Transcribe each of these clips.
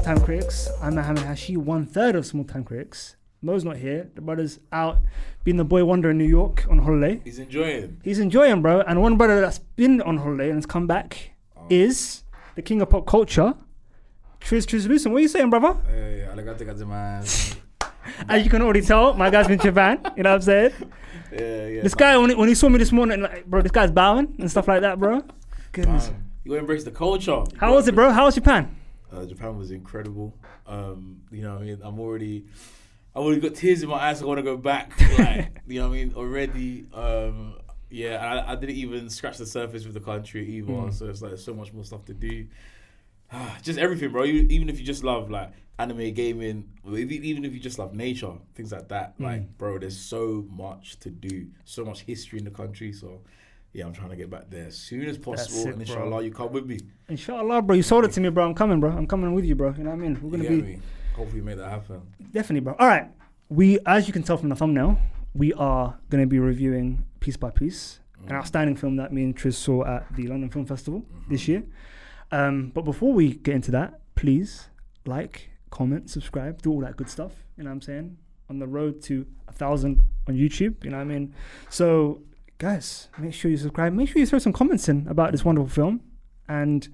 Time Critics. I'm Mohammed Hashi, 1/3 of Small Time Critics. Mo's not here. The brother's out being the boy wonder in New York on holiday. He's enjoying. He's enjoying, bro. And one brother that's been on holiday and has come back is the king of pop culture, TRIZLUCENT. What are you saying, brother? As you can already tell, my guy's been Japan. You know what I'm saying? Yeah. This guy, when he saw me this morning, like, bro, this guy's bowing and stuff like that, bro. Goodness. You embrace the culture. How was it, bro? How was Japan? Japan was incredible. You know what I mean? I've already got tears in my eyes. I want to go back. Like, you know what I mean? Already. I didn't even scratch the surface with the country either. So it's like there's so much more stuff to do. Just everything, bro. Even if you just love like anime, gaming, even if you just love nature, things like that. Like, bro, there's so much to do, so much history in the country. So, yeah, I'm trying to get back there as soon as possible. Sick, and inshallah, bro. You come with me. Inshallah, bro. You sold it to me, bro. I'm coming, bro. I'm coming with you, bro. You know what I mean? We're gonna be. Hopefully, make that happen. Definitely, bro. All right. As you can tell from the thumbnail, we are gonna be reviewing piece by piece an outstanding film that me and Triz saw at the London Film Festival this year. But before we get into that, please like, comment, subscribe, do all that good stuff. You know what I'm saying? On the road to 1,000 on YouTube. You know what I mean? So, guys, make sure you subscribe. Make sure you throw some comments in about this wonderful film and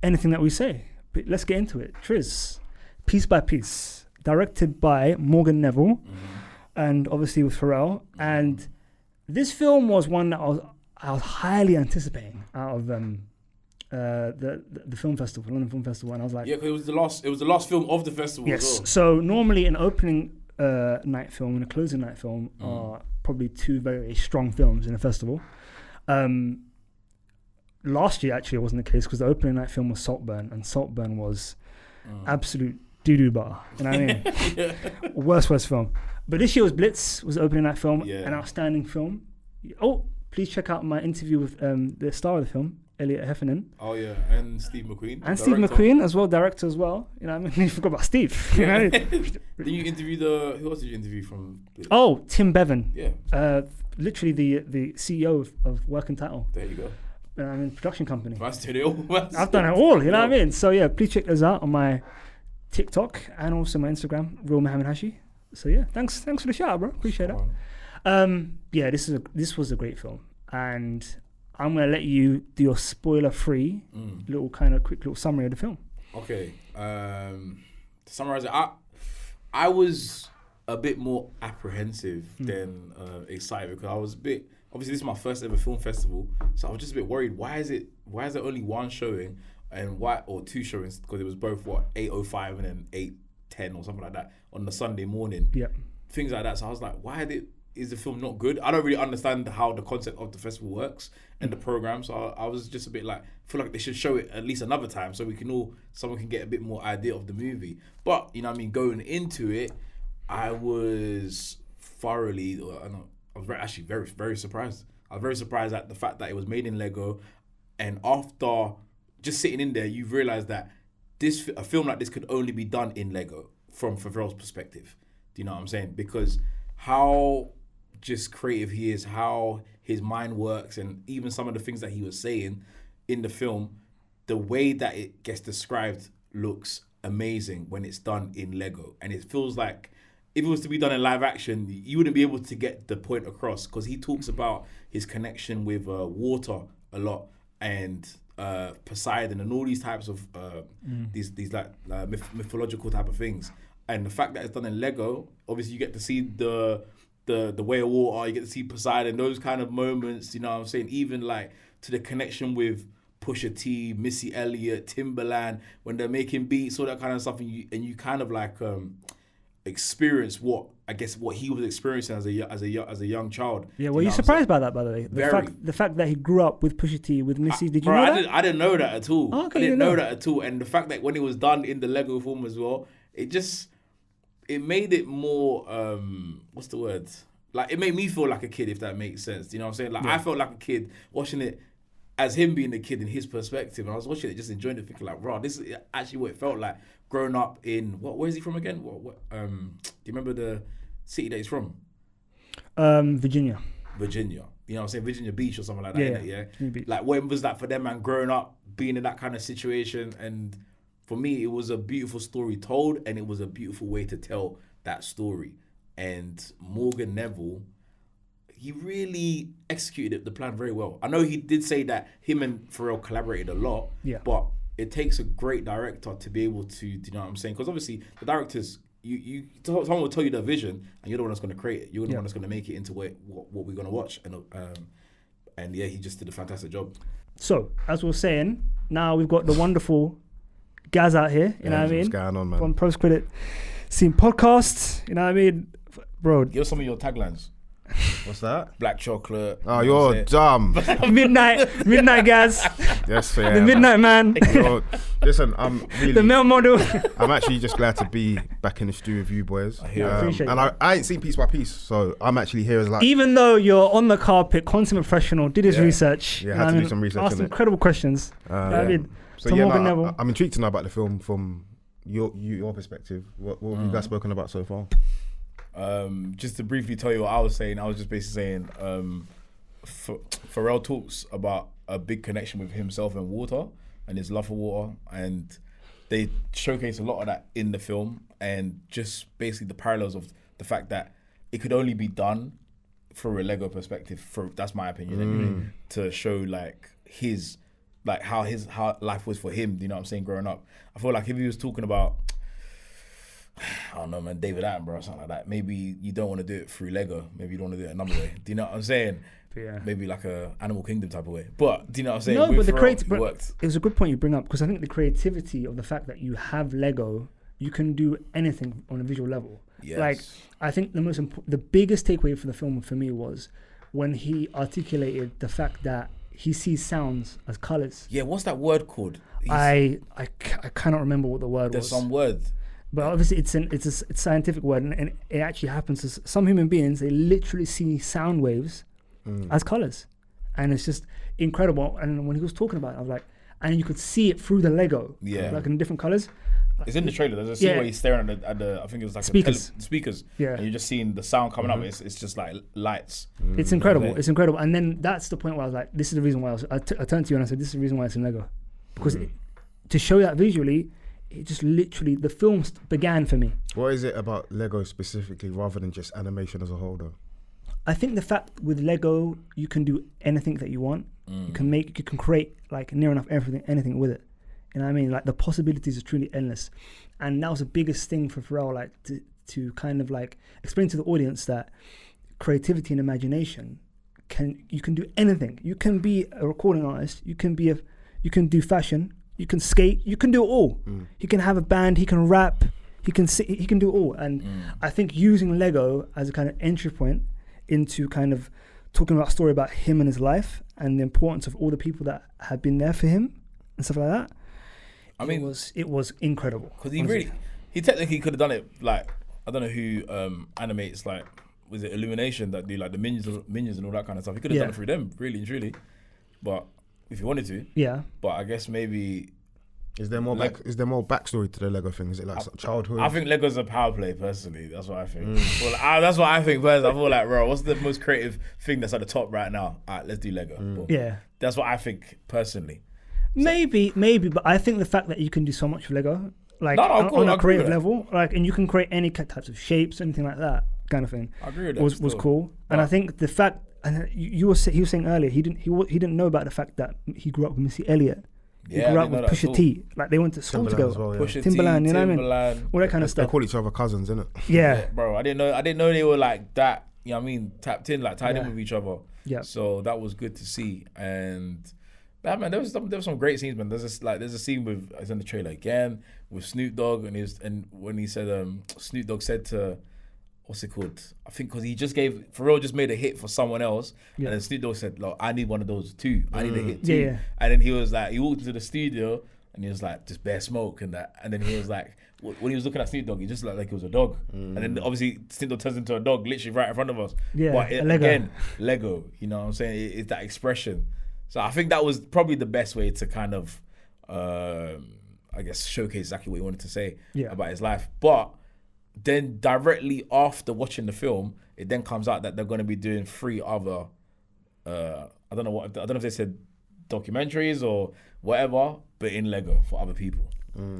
anything that we say. But let's get into it. Triz, Piece by Piece, directed by Morgan Neville, and obviously with Pharrell. And this film was one that I was highly anticipating out of the film festival, London Film Festival, and I was like, yeah, because it was the last film of the festival. Yes. As well. So normally an opening night film and a closing night film are probably two very strong films in a festival. Last year actually it wasn't the case because the opening night film was Saltburn, and Saltburn was absolute doo-doo bar. You know what I mean? Worst film. But this year was Blitz, was the opening night film, an outstanding film. Oh, please check out my interview with the star of the film, Elliot Heffernan. Oh yeah, and Steve McQueen. And Steve McQueen as well, director as well. You know what I mean? You forgot about Steve. You know? Did you interview who else did you interview from? Oh, Tim Bevan. Yeah. Literally the CEO of Working Title. There you go. Production company. I've done it all. I've done it all, you know what I mean? So yeah, please check those out on my TikTok and also my Instagram, Real Mohammed Hashi. So yeah, thanks for the shout out, bro. Appreciate it. This was a great film, and I'm gonna let you do your spoiler-free quick little summary of the film. Okay. To summarize it, I was a bit more apprehensive than excited because I was a bit. Obviously, this is my first ever film festival, so I was just a bit worried. Why is there only one showing or two showings? Because it was both 8:05 and then 8:10 or something like that on the Sunday morning. Yeah. Things like that. So I was like, is the film not good? I don't really understand how the concept of the festival works and the program. So I was just a bit like, I feel like they should show it at least another time so someone can get a bit more idea of the movie. But, you know what I mean, going into it, I was actually very, very surprised. I was very surprised at the fact that it was made in Lego. And after just sitting in there, you realize that a film like this could only be done in Lego from Pharrell's perspective. Do you know what I'm saying? Because how just creative he is, how his mind works, and even some of the things that he was saying in the film, the way that it gets described looks amazing when it's done in Lego. And it feels like if it was to be done in live action, you wouldn't be able to get the point across, because he talks about his connection with water a lot, and Poseidon and all these types of these mythological type of things. And the fact that it's done in Lego, obviously you get to see the way of water, you get to see Poseidon, those kind of moments, you know what I'm saying? Even like to the connection with Pusha T, Missy Elliott, Timbaland, when they're making beats, all that kind of stuff, and you kind of like experience what he was experiencing as a young child. Yeah, were you surprised by that, by the way? The fact that he grew up with Pusha T, with Missy, did you know that? I didn't know that at all. Oh, okay, I didn't know that at all. And the fact that when it was done in the Lego form as well, it made it more, what's the word? Like, it made me feel like a kid, if that makes sense. You know what I'm saying? Like, I felt like a kid watching it as him being a kid in his perspective. And I was watching it, just enjoying it, thinking like, this is actually what it felt like growing up in, where is he from again? Do you remember the city that he's from? Virginia. You know what I'm saying? Virginia Beach or something like that, innit? Yeah. Like, what was that for them, man, growing up, being in that kind of situation, and for me, it was a beautiful story told, and it was a beautiful way to tell that story. And Morgan Neville, he really executed the plan very well. I know he did say that him and Pharrell collaborated a lot, but it takes a great director to be able to, do you know what I'm saying? Because obviously the directors, someone will tell you the vision, and you're the one that's going to create it. You're the one that's going to make it into what we're going to watch. And yeah, he just did a fantastic job. So, as we were saying, now we've got the wonderful Gaz out here, you know what I mean? What's going on, man? From Post Credit Scene Podcast, you know what I mean? Bro. Give us some of your taglines. What's that? Black chocolate. Oh, you're dumb. midnight Gaz. Yes, fair. The Midnight Man. Listen, I'm really... The male model. I'm actually just glad to be back in the studio with you boys. I appreciate and I ain't seen Piece by Piece, so I'm actually here as like... Even though you're on the carpet, consummate professional, did his research. Yeah, had to do some research. Asked incredible questions. So yeah, I'm intrigued to know about the film from your perspective. What have you guys spoken about so far? Just to briefly tell you what I was saying, I was just basically saying Pharrell talks about a big connection with himself and water and his love for water, and they showcase a lot of that in the film, and just basically the parallels of the fact that it could only be done from a Lego perspective, that's my opinion anyway, to show like his, like how life was for him, do you know what I'm saying, growing up. I feel like if he was talking about, I don't know, man, David Attenborough or something like that, maybe you don't want to do it through Lego, maybe you don't want to do it another way, do you know what I'm saying? Yeah. Maybe like a Animal Kingdom type of way, but do you know what I'm saying? No, but worked. It was a good point you bring up, because I think the creativity of the fact that you have Lego, you can do anything on a visual level. Yes. Like, I think the biggest takeaway for the film for me was when he articulated the fact that he sees sounds as colors. Yeah, what's that word called? I cannot remember what the word was. There's some word. But obviously it's a scientific word, and it actually happens to some human beings. They literally see sound waves as colors, and it's just incredible. And when he was talking about it, I was like, and you could see it through the Lego, like in different colors. It's in the trailer. There's a scene where he's staring at the I think it was like speakers. Speakers. Yeah. And you're just seeing the sound coming up. It's just like lights. It's incredible. It's incredible. And then that's the point where I was like, this is the reason why I turned to you and I said, this is the reason why it's in Lego. Because to show that visually, it just literally, the film began for me. What is it about Lego specifically rather than just animation as a whole though? I think the fact with Lego, you can do anything that you want. You can create like near enough anything with it. You know what I mean? Like the possibilities are truly endless. And that was the biggest thing for Pharrell, like to kind of like explain to the audience that creativity and imagination you can do anything. You can be a recording artist, you can do fashion, you can skate, you can do it all. He can have a band, he can rap, he can sing, he can do it all. And I think using Lego as a kind of entry point into kind of talking about a story about him and his life and the importance of all the people that have been there for him and stuff like that. I mean, it was incredible. Because he technically could have done it like, I don't know who animates like, was it Illumination that do like the minions and all that kind of stuff. He could have done it through them, really and truly. But if he wanted to. Yeah. But I guess maybe. Is there more backstory to the Lego thing? Is it like childhood? I think Lego's a power play, personally. That's what I think. Well, that's what I think personally. I feel like, bro, what's the most creative thing that's at the top right now? All right, let's do Lego. Yeah. That's what I think personally. Maybe, but I think the fact that you can do so much with Lego, like on a creative level, like, and you can create any types of shapes, anything like that kind of thing. I agree with that. Was cool, and I think the fact, and he was saying earlier, he didn't know about the fact that he grew up with Missy Elliott. He grew up with Pusha T. Like they went to school together. Well, Timbaland, you know what I mean? All that kind of stuff. They call each other cousins, innit? Yeah, bro. I didn't know they were like that. You know what I mean? Tapped in, like tied in with each other. Yeah. So that was good to see. And man, there was some great scenes, man. There's a scene with, it's in the trailer again, with Snoop Dogg and when he said Snoop Dogg said to, what's it called? I think because Pharrell just made a hit for someone else, and then Snoop Dogg said, "Look, I need one of those too. I need a hit too." Yeah. And then he walked into the studio and he was like, just bare smoke and that. And then he was like, when he was looking at Snoop Dogg, he just looked like he was a dog. And then obviously Snoop Dogg turns into a dog, literally right in front of us. Yeah. But again, Lego. You know what I'm saying? It's that expression. So I think that was probably the best way to kind of, I guess, showcase exactly what he wanted to say about his life. But then directly after watching the film, it then comes out that they're going to be doing 3 other, I don't know if they said documentaries or whatever, but in Lego for other people.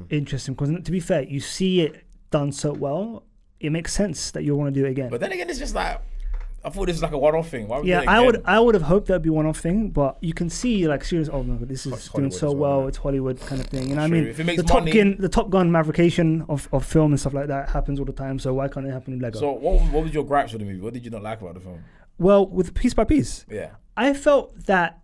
interesting because, to be fair, you see it done so well, it makes sense that you want to do it again. But then again, it's just like, I thought this was like a one-off thing. Why would yeah, we do it again? I would have hoped that'd be one-off thing, but you can see like serious. Oh no, this is doing Hollywood so as well, well. yeah. It's Hollywood kind of thing. You know what I True. mean? If it makes the money- Top Gun maverication of film and stuff like that happens all the time. So why can't it happen in Lego? So what was your gripes with the movie? What did you not like about the film? Well, with piece by piece, Yeah. I felt that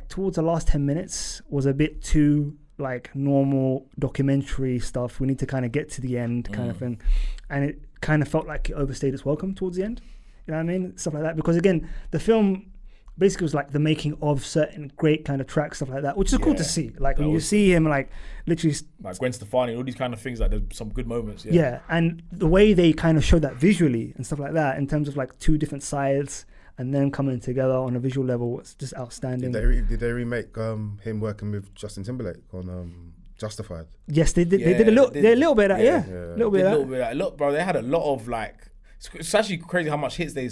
towards the last 10 minutes was a bit too like normal documentary stuff. We need to kind of get to the end kind of thing. And it kind of felt like it overstayed its welcome towards the end. You know what I mean? Stuff like that. Because again, the film basically was like the making of certain great kind of tracks, stuff like that, which is cool to see. Like when you see him like literally... Like Gwen Stefani, all these kind of things, like there's some good moments. Yeah, and the way they kind of showed that visually and stuff like that in terms of like two different sides and then coming together on a visual level was just outstanding. Did they remake him working with Justin Timberlake on Justified? Yes, they did. They did a little bit of that, A little bit of that. Look, bro, they had a lot of like... It's actually crazy how much hits they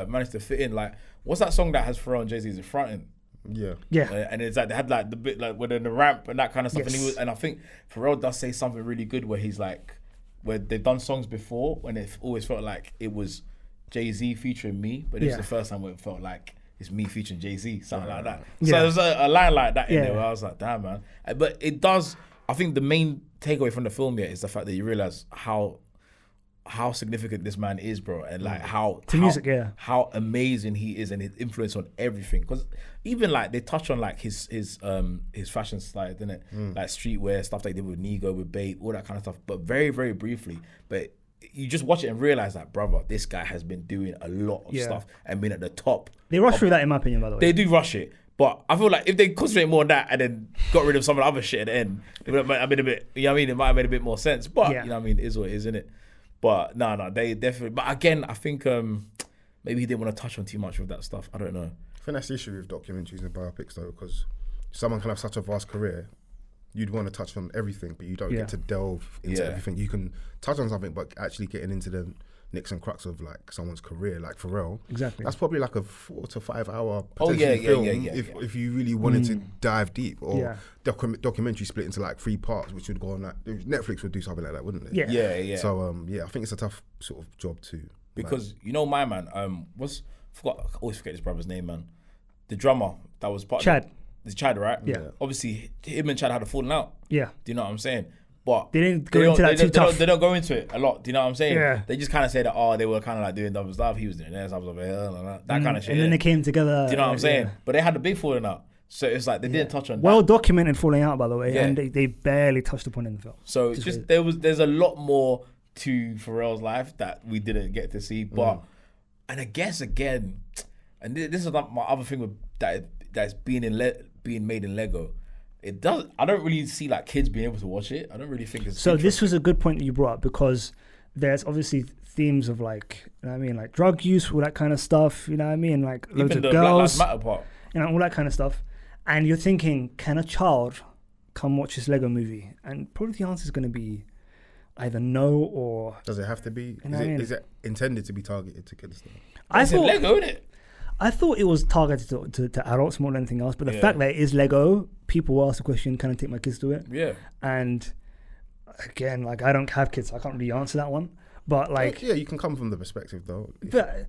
managed to fit in. Like, what's that song that has Pharrell and Jay-Z is in fronting? Yeah. And it's like they had like the bit like within the ramp and that kind of stuff. Yes. And I think Pharrell does say something really good where he's like, where they've done songs before when it always felt like it was Jay-Z featuring me, but it's the first time when it felt like it's me featuring Jay-Z, something like that. So there's a line like that in there where I was like, damn, man. But it does, I think the main takeaway from the film is the fact that you realize how significant this man is, bro, and like how amazing he is and his influence on everything. Because even like they touch on like his fashion style, didn't it? Like streetwear stuff they did with Nigo, with Bape, all that kind of stuff, but very, very briefly. But you just watch it and realize that, brother, this guy has been doing a lot of stuff and been at the top. They rush through that, in my opinion, by the way. They do rush it. But I feel like if they concentrate more on that and then got rid of some of the other shit at the end, it might have been a bit, you know what I mean? It might have made a bit more sense. But, you know what I mean? It is what it is, isn't it? But no, they definitely. But again, I think maybe he didn't want to touch on too much with that stuff. I don't know. I think that's the issue with documentaries and biopics, though, because someone can have such a vast career, you'd want to touch on everything, but you don't get to delve into everything. You can touch on something, but actually getting into the nicks and crux of like someone's career, like Pharrell. Exactly. That's probably like a 4 to 5 hour film if you really wanted to dive deep, or documentary split into like 3 parts, which would go on like Netflix would do something like that, wouldn't it? Yeah. So I think it's a tough sort of job too. Because you know my man, I always forget his brother's name, man. The drummer that was part Chad. It's Chad, right? Yeah. Obviously, him and Chad had a falling out. Yeah. Do you know what I'm saying? But they didn't go into that too tough. They don't go into it a lot. Do you know what I'm saying? Yeah. They just kind of say that, they were kind of like doing double stuff. He was doing this, I was over here, that kind of shit. And then they came together. Do you know what I'm saying? But they had a big falling out. So it's like they didn't touch on that. Well documented falling out, by the way, and they barely touched upon it in the film. So it's just there's a lot more to Pharrell's life that we didn't get to see. But and I guess again, and this is my other thing with that's being made in Lego. It does. I don't really see like kids being able to watch it. I don't really think it's. So this was a good point that you brought up, because there's obviously themes of like, you know what I mean, like drug use, all that kind of stuff. You know what I mean, like loads even of the girls, Black Lives Matter part. You know, all that kind of stuff. And you're thinking, can a child come watch this Lego movie? And probably the answer is going to be either no or. Does it have to be? Is it intended to be targeted to kids? I thought Lego, isn't it? I thought it was targeted to adults more than anything else, but the fact that it is Lego, people will ask the question, can I take my kids to it? Yeah. And again, like I don't have kids, so I can't really answer that one. But like, you can come from the perspective though. But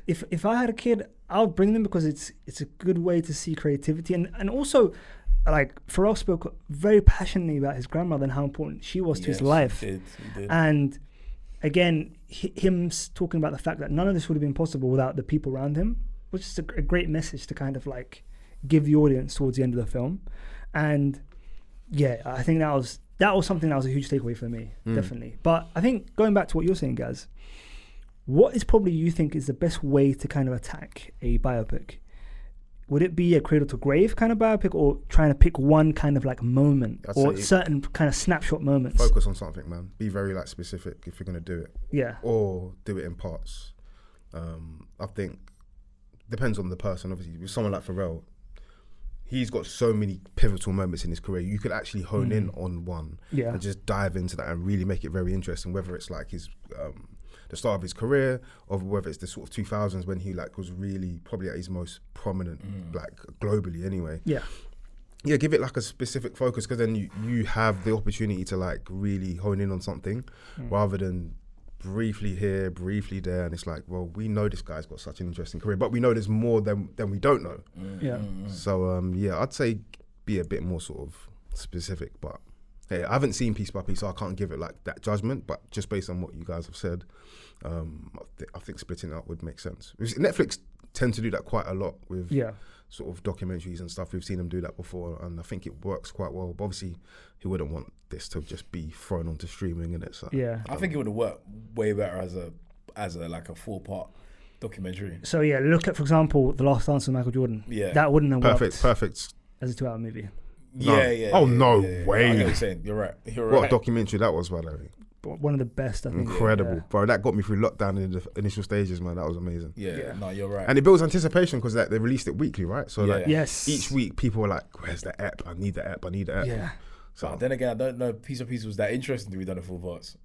if I had a kid, I would bring them because it's a good way to see creativity, and also like Pharrell spoke very passionately about his grandmother and how important she was to his life. He did. And again, him talking about the fact that none of this would have been possible without the people around him, which is a great message to kind of like give the audience towards the end of the film. And yeah, I think that was something that was a huge takeaway for me, definitely. But I think going back to what you're saying, Gaz, what is probably you think is the best way to kind of attack a biopic? Would it be a cradle to grave kind of biopic, or trying to pick one kind of like moment or certain kind of snapshot moments? Focus on something, man. Be very like specific if you're going to do it. Yeah. Or do it in parts. I think depends on the person. Obviously, with someone like Pharrell, he's got so many pivotal moments in his career. You could actually hone in on one and just dive into that and really make it very interesting, whether it's like his the start of his career, or whether it's the sort of 2000s when he like was really probably at his most prominent, like globally anyway. Yeah. Yeah, give it like a specific focus, because then you have the opportunity to like really hone in on something rather than briefly here, briefly there, and it's like, well, we know this guy's got such an interesting career, but we know there's more than we don't know. Yeah. So yeah, I'd say be a bit more sort of specific, but hey, I haven't seen Piece by Piece, so I can't give it like that judgment, but just based on what you guys have said, I think splitting it up would make sense. Netflix tend to do that quite a lot with sort of documentaries and stuff. We've seen them do that before, and I think it works quite well. But obviously, he wouldn't want this to just be thrown onto streaming, and it's I think it would have worked way better as a like a 4-part documentary. So yeah, look at, for example, The Last Dance with Michael Jordan. Yeah, that wouldn't have worked perfect as a 2-hour movie. No. Yeah. Oh, yeah, no yeah, way. I know what you're saying. You're right. What a documentary that was, by the way. One of the best, I think. Incredible, bro. That got me through lockdown in the initial stages, man. That was amazing. Yeah. No, you're right. And it builds anticipation because they released it weekly, right? So like, yes, each week people were like, "Where's the app? I need the app. I need the app." Yeah. So but then again, I don't know. Piece of Piece was that interesting to be done in 4 parts.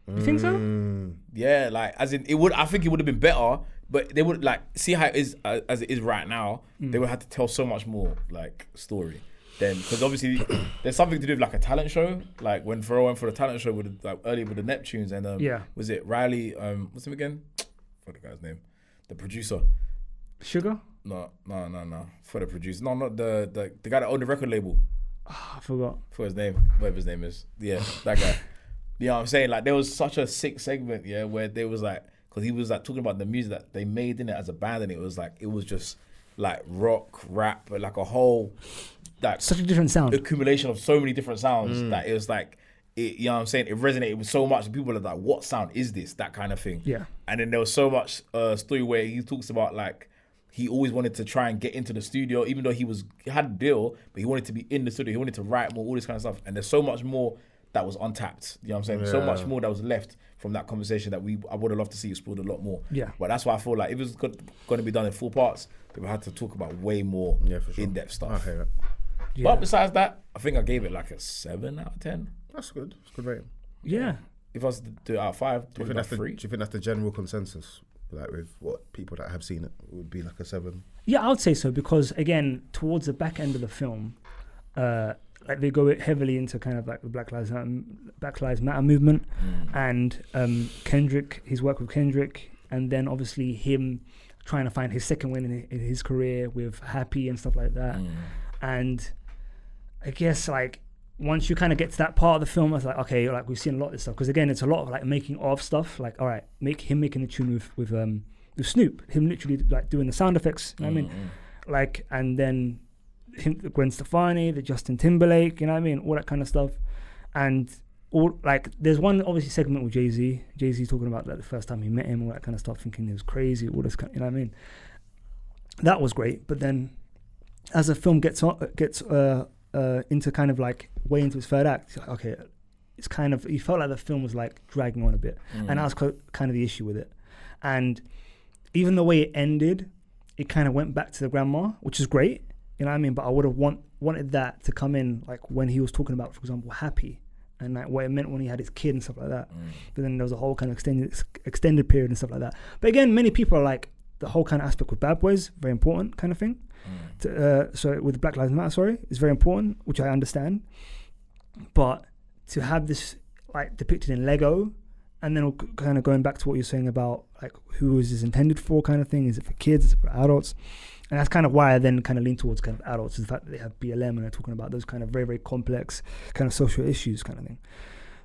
You think so? Yeah, like as in it would. I think it would have been better, but they would like see how it is as it is right now. They would have to tell so much more like story. Then, because obviously there's something to do with like a talent show, like when Pharrell went for the talent show with like earlier with the Neptunes and was it Riley? What's him again? What the guy's name? The producer. Sugar? No. For the producer, no, not the guy that owned the record label. Oh, I forgot. For his name, whatever his name is. Yeah, that guy. You know what I'm saying? Like there was such a sick segment, where they was like, because he was like talking about the music that they made in it as a band, and it was just like rock, rap, but like a whole. Like Such a different sound. Accumulation of so many different sounds that it was like, you know what I'm saying? It resonated with so much. People are like, what sound is this? That kind of thing. Yeah. And then there was so much story where he talks about like, he always wanted to try and get into the studio, even though he had a deal, but he wanted to be in the studio. He wanted to write more, all this kind of stuff. And there's so much more that was untapped. You know what I'm saying? Yeah. So much more that was left from that conversation that I would have loved to see explored a lot more. Yeah. But that's why I feel like if it was going to be done in 4 parts, they would have to talk about way more for sure. in-depth stuff. I hear it. Yeah. But besides that, I think I gave it like a 7 out of 10. That's good. It's good rating. Yeah. If I was to do it out of 5, Do you think that's the general consensus? Like with what people that have seen it would be like a 7? Yeah, I would say so, because again, towards the back end of the film, like they go heavily into kind of like the Black Lives Matter movement, and Kendrick, his work with Kendrick, and then obviously him trying to find his second win in his career with Happy and stuff like that. And I guess like once you kind of get to that part of the film, I was like, okay, like we've seen a lot of this stuff, because again, it's a lot of like making of stuff. Like, all right, making the tune with Snoop, him literally like doing the sound effects. You know what I mean? Like, and then him, Gwen Stefani, the Justin Timberlake, you know what I mean? All that kind of stuff. And all like, there's one obviously segment with Jay-Z. Jay-Z talking about like the first time he met him, all that kind of stuff, thinking he was crazy, all this kind, you know what I mean? That was great. But then as the film gets into kind of like way into its third act, okay, it's kind of, you felt like the film was like dragging on a bit. And that was kind of the issue with it. And even the way it ended, it kind of went back to the grandma, which is great, you know what I mean? But I would have wanted that to come in like when he was talking about, for example, Happy, and like what it meant when he had his kid and stuff like that. But then there was a whole kind of extended period and stuff like that. But again, many people are like, the whole kind of aspect with Bad Boys, very important kind of thing. So with Black Lives Matter, it's very important, which I understand. But to have this like depicted in Lego, and then kind of going back to what you're saying about like who is this intended for kind of thing, is it for kids, is it for adults? And that's kind of why I then kind of lean towards kind of adults, is the fact that they have BLM and they're talking about those kind of very, very complex kind of social issues kind of thing.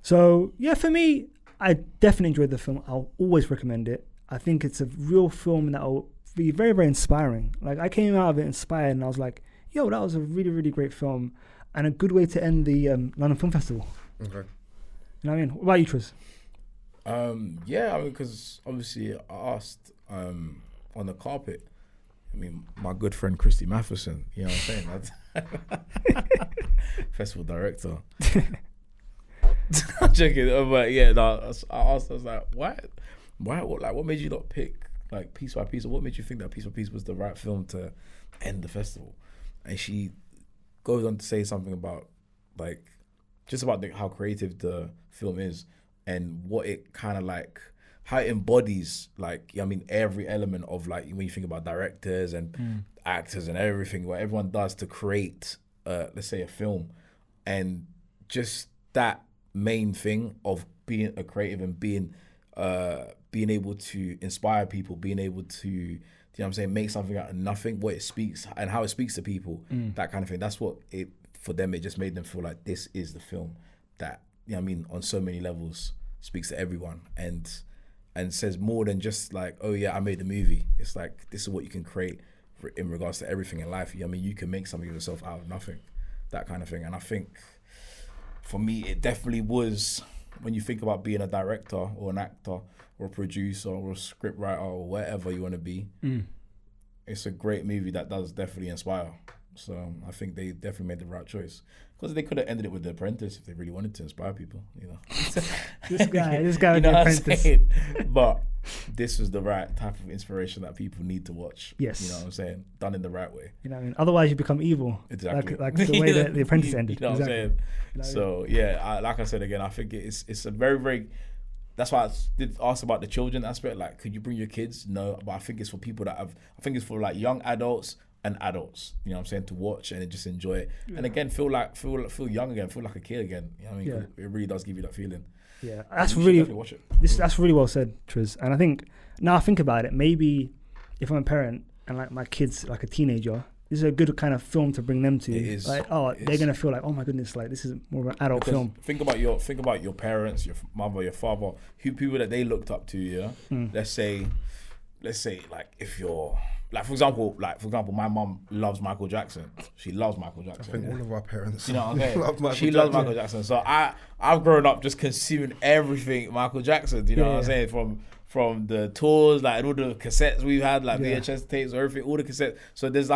So yeah, for me, I definitely enjoyed the film. I'll always recommend it. I think it's a real film that will be very, very inspiring. Like I came out of it inspired, and I was like, yo, that was a really, really great film and a good way to end the London Film Festival. Okay. You know what I mean? What about you, Triz? Yeah, I mean, because obviously I asked on the carpet, I mean, my good friend Christy Matheson, you know what I'm saying? Festival director. I'm joking, but yeah, no, I asked, I was like, why, what made you not pick like Piece by Piece, or what made you think that Piece by Piece was the right film to end the festival? And she goes on to say something about like, just about how creative the film is and what it kind of like, how it embodies like, I mean, every element of like, when you think about directors and actors and everything, what everyone does to create let's say a film, and just that main thing of being a creative and being able to inspire people, being able to, you know what I'm saying, make something out of nothing, what it speaks and how it speaks to people, that kind of thing. That's what it, for them, it just made them feel like this is the film that, you know what I mean, on so many levels speaks to everyone and says more than just like, oh yeah, I made the movie. It's like, this is what you can create in regards to everything in life. You know what I mean, you can make something of yourself out of nothing, that kind of thing. And I think for me, it definitely was, when you think about being a director or an actor or a producer or a scriptwriter or whatever you want to be, it's a great movie that does definitely inspire. So I think they definitely made the right choice, because they could have ended it with The Apprentice if they really wanted to inspire people, you know. this guy with you know The Apprentice. But this was the right type of inspiration that people need to watch. Yes. You know what I'm saying? Done in the right way. You know what I mean? Otherwise you become evil. Exactly. Like the way that The Apprentice ended. You know what exactly. I'm saying? So yeah, like I said again, I think it's a very, very, that's why I did ask about the children aspect. Like, could you bring your kids? No, but I think it's for people that have, I think it's for like young adults and adults, you know what I'm saying, to watch and just enjoy it. Yeah. And again, feel young again, feel like a kid again. You know what I mean? Yeah. It really does give you that feeling. Yeah, that's really, watch it. That's really well said, Triz. And I think, now I think about it, maybe if I'm a parent and like my kid's like a teenager, this is a good kind of film to bring them to. It is. Like, they're going to feel like, oh my goodness, like this is more of an adult film. Think about your parents, your mother, your father, people that they looked up to, yeah? Let's say like if you're, like for example, my mum loves Michael Jackson. She loves Michael Jackson. I think all of our parents. You know what I'm saying? She loves Michael Jackson. So I've grown up just consuming everything Michael Jackson. You know what I'm saying? From the tours, like all the cassettes we've had, like VHS tapes, everything, all the cassettes. So there's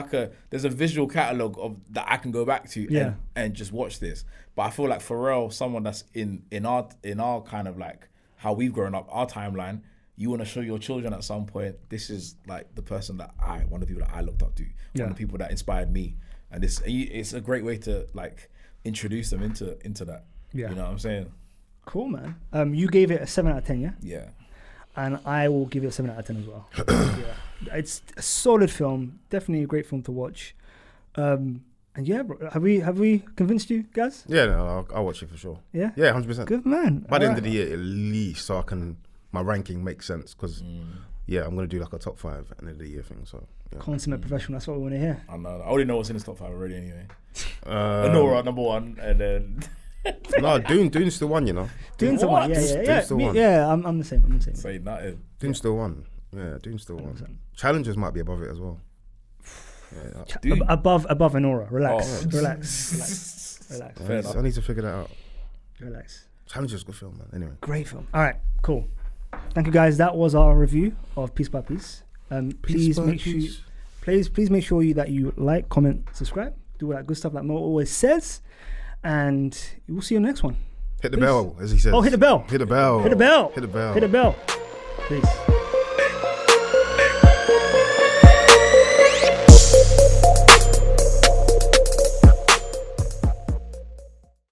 a visual catalog of that I can go back to and just watch this. But I feel like Pharrell, someone that's in our kind of like how we've grown up, our timeline. You want to show your children at some point, this is like the person that one of the people that I looked up to, one of the people that inspired me, and it's a great way to like introduce them into that. Yeah. You know what I'm saying? Cool, man. You gave it a 7 out of 10, yeah? Yeah. And I will give it a 7 out of 10 as well. Yeah. It's a solid film, definitely a great film to watch. And yeah, bro, have we convinced you guys? Yeah, no, I'll watch it for sure. Yeah? Yeah, 100%. Good man. By the end of the year, at least, so my ranking makes sense, because I'm gonna do like a top 5 at the end of the year thing. So consummate professional, that's what we want to hear. I know. I already know what's in his top 5 already anyway. Nora number 1, and then no, Dune's still one, you know. Dune's the one, yeah. I'm the same. Say nothing. Dune's still one. Yeah, Dune's still 100%. One. Challengers might be above it as well. Yeah, above Anora. Relax. I need to figure that out. Relax. Challengers is a good film, man. Anyway. Great film. All right, cool. Thank you guys. That was our review of Piece by Piece. Please make sure that you like, comment, subscribe, do all that good stuff like Mo always says, and we'll see you on the next one. Hit the bell, as he says. Oh, hit the bell. Hit the bell. Hit the bell. Hit the bell. Hit the bell. Peace.